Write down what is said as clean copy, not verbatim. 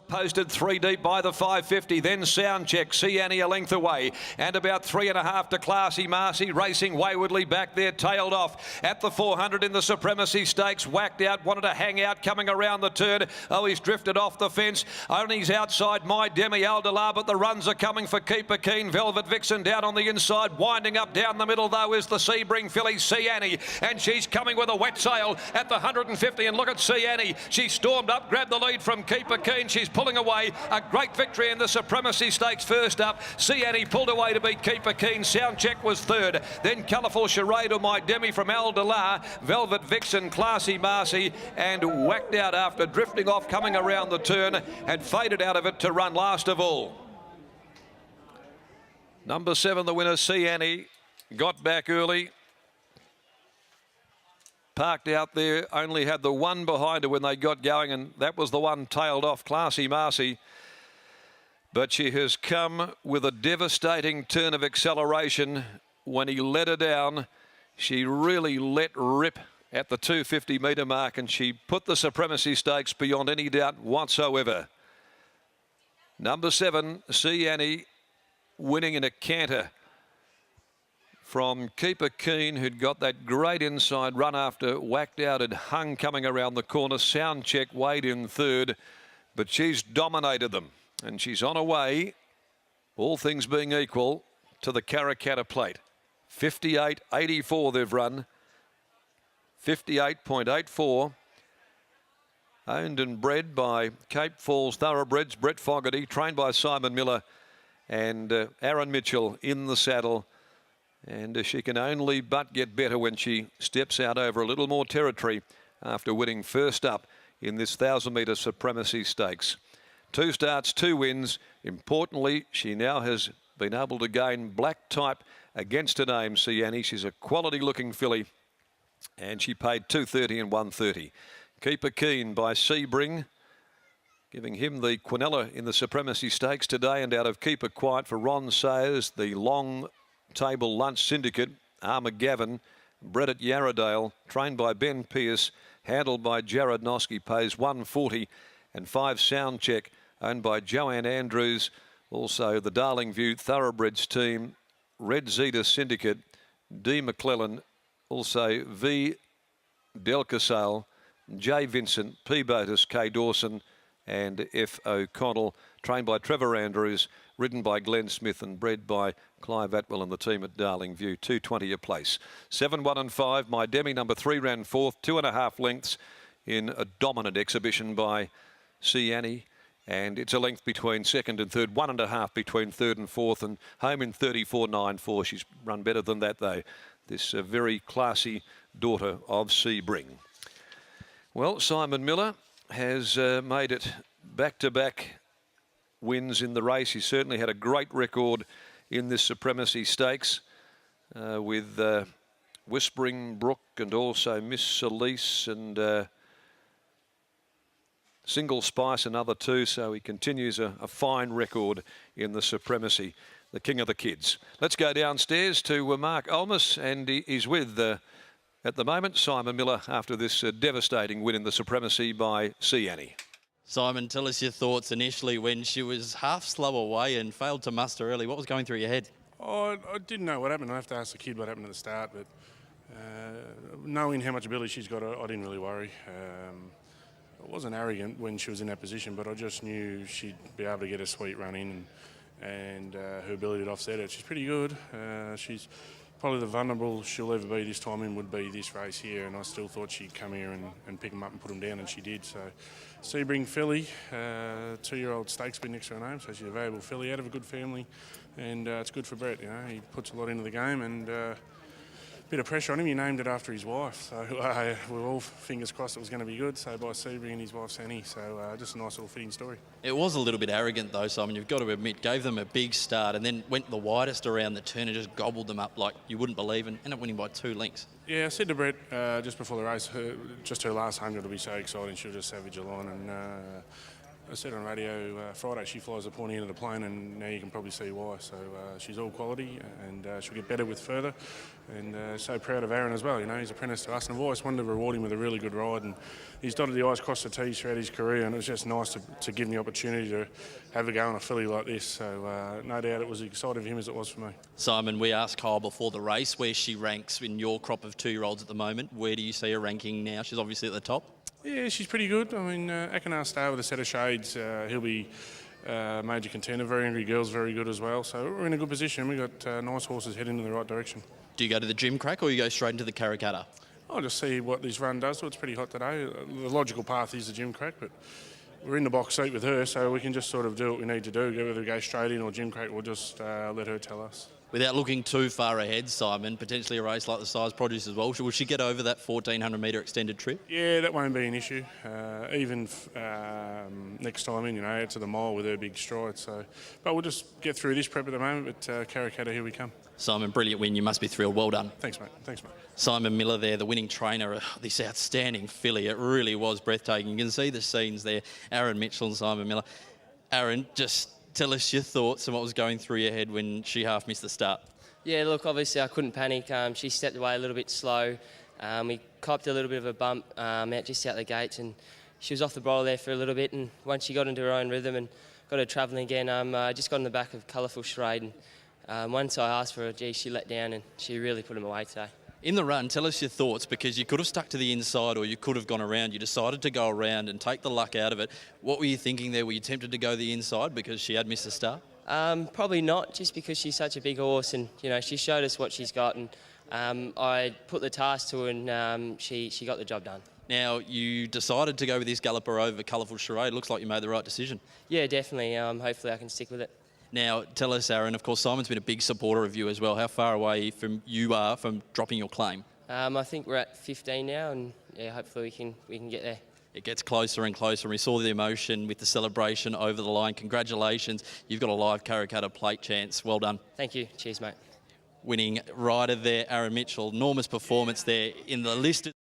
Posted 3 deep by the 550, then Sound Check, See Annie a length away, and about 3.5 to Classy Marcy, racing waywardly back there, tailed off at the 400 in the Supremacy Stakes, whacked out, wanted to hang out, coming around the turn. Oh, he's drifted off the fence, only he's outside My Demi Aldelar, but the runs are coming for Keeper Keen. Velvet Vixen down on the inside, winding up down the middle though is the Sebring filly, See Annie, and she's coming with a wet sail at the 150, and look at See Annie, she stormed up, grabbed the lead from Keeper Keen, she's pulling away. A great victory in the Supremacy Stakes first up. See Annie pulled away to beat Keeper Keen. Sound Check was third. Then Colourful Charade or My Demi from Aldelar. Velvet Vixen, Classy Marcy, and whacked out after drifting off, coming around the turn, and faded out of it to run last of all. Number 7, the winner, See Annie, got back early. Parked out there, only had the one behind her when they got going, and that was the one tailed off, Classy Marcy. But she has come with a devastating turn of acceleration. When he let her down, she really let rip at the 250 metre mark, and she put the Supremacy Stakes beyond any doubt whatsoever. Number 7, See Annie, winning in a canter from Keeper Keen, who'd got that great inside run after whacked out and hung coming around the corner. Sound Check weighed in third, but she's dominated them, and she's on her way, all things being equal, to the Karrakatta Plate. 58.84 they've run. 58.84. Owned and bred by Cape Falls Thoroughbreds, Brett Fogarty, trained by Simon Miller and Aaron Mitchell in the saddle. And she can only but get better when she steps out over a little more territory after winning first up in this 1,000-metre Supremacy Stakes. 2 starts, 2 wins. Importantly, she now has been able to gain black type against her name, See Annie. She's a quality-looking filly, and she paid 230 and 130. Keeper Keen by Sebring, giving him the Quinella in the Supremacy Stakes today, and out of Keep It Quiet for Ron Sayers, the Long Table Lunch Syndicate, Armageddon, bred at Yarradale, trained by Ben Pearce, handled by Jared Noski, pays 140, and 5 Sound Check, owned by Joanne Andrews. Also the Darling View Thoroughbreds team, Red Zeta Syndicate, D. McClellan, also V. Del Casale, J. Vincent, P. Botus, K. Dawson, and F. O'Connell, trained by Trevor Andrews, ridden by Glenn Smith and bred by Clive Atwell and the team at Darling View. 220 a place. 7, 1 and 5. My Demi number 3 ran 4th, 2.5 lengths in a dominant exhibition by See Annie. And it's a length between second and third, 1.5 between third and fourth, and home in 34.94. She's run better than that though, this very classy daughter of Sebring. Well, Simon Miller has made it back-to-back wins in the race. He certainly had a great record in this Supremacy Stakes with Whispering Brook and also Miss Celise and Single Spice, another 2. So he continues a fine record in the Supremacy, the king of the kids. Let's go downstairs to Mark Olmus, and he's with at the moment Simon Miller after this devastating win in the Supremacy by See Annie. Simon, tell us your thoughts initially when she was half slow away and failed to muster early. What was going through your head? Oh, I didn't know what happened. I have to ask the kid what happened at the start, but knowing how much ability she's got, I didn't really worry. I wasn't arrogant when she was in that position, but I just knew she'd be able to get a sweet run in, and her ability to offset it. She's pretty good. She's probably the vulnerable she'll ever be this time in would be this race here, and I still thought she'd come here and pick them up and put them down, and she did. So Sebring filly, 2-year-old stakes been next to her name, so she's a valuable filly out of a good family, and it's good for Brett. You know, he puts a lot into the game, and bit of pressure on him. He named it after his wife, so we were all fingers crossed it was going to be good. So by Sebring and his wife Sandy, so just a nice little fitting story. It was a little bit arrogant though, Simon. You've got to admit, gave them a big start and then went the widest around the turn and just gobbled them up like you wouldn't believe, and ended up winning by 2 lengths. Yeah, I said to Brett just before the race, just her last 100 will be so exciting. She'll just savage a line, and I said on radio Friday she flies the pointy end of the plane, and now you can probably see why. So she's all quality, and she'll get better with further. And so proud of Aaron as well. You know, he's apprenticed to us, and I've always wanted to reward him with a really good ride. And he's dotted the I's, crossed the T's throughout his career, and it was just nice to give him the opportunity to have a go on a filly like this. So no doubt it was as exciting for him as it was for me. Simon, we asked Kyle before the race where she ranks in your crop of 2-year-olds at the moment. Where do you see her ranking now? She's obviously at the top. Yeah, she's pretty good. I mean, Akanar Star with a set of shades, he'll be major contender. Very Angry Girl's very good as well. So we're in a good position. We've got nice horses heading in the right direction. Do you go to the gym crack or you go straight into the Karrakatta? I'll just see what this run does. So it's pretty hot today. The logical path is the gym crack, but we're in the box seat with her, so we can just sort of do what we need to do. Whether we go straight in or gym crack, we'll just let her tell us. Without looking too far ahead, Simon, potentially a race like the Size Produce as well. Will she get over that 1,400 metre extended trip? Yeah, that won't be an issue. Even next time in, you know, out to the mile with her big stride. So, but we'll just get through this prep at the moment. But Karrakatta, here we come. Simon, brilliant win. You must be thrilled. Well done. Thanks, mate. Thanks, mate. Simon Miller there, the winning trainer of this outstanding filly. It really was breathtaking. You can see the scenes there. Aaron Mitchell and Simon Miller. Aaron, just tell us your thoughts and what was going through your head when she half missed the start. Yeah, look, obviously I couldn't panic. She stepped away a little bit slow. We copped a little bit of a bump out just out the gates, and she was off the bridle there for a little bit. And once she got into her own rhythm and got her travelling again, I just got in the back of Colourful Charade. And once I asked for her, gee, she let down, and she really put him away today. In the run, tell us your thoughts, because you could have stuck to the inside or you could have gone around. You decided to go around and take the luck out of it. What were you thinking there? Were you tempted to go the inside because she had missed the start? Probably not, just because she's such a big horse, and you know she showed us what she's got, and I put the task to her, and she got the job done. Now, you decided to go with this galloper over Colourful Charade. Looks like you made the right decision. Yeah, definitely. Hopefully I can stick with it. Now, tell us, Aaron, of course, Simon's been a big supporter of you as well. How far away from you are from dropping your claim? I think we're at 15 now, and yeah, hopefully we can get there. It gets closer and closer, and we saw the emotion with the celebration over the line. Congratulations. You've got a live Karrakatta plate chance. Well done. Thank you. Cheers, mate. Winning rider there, Aaron Mitchell. Enormous performance there in the list.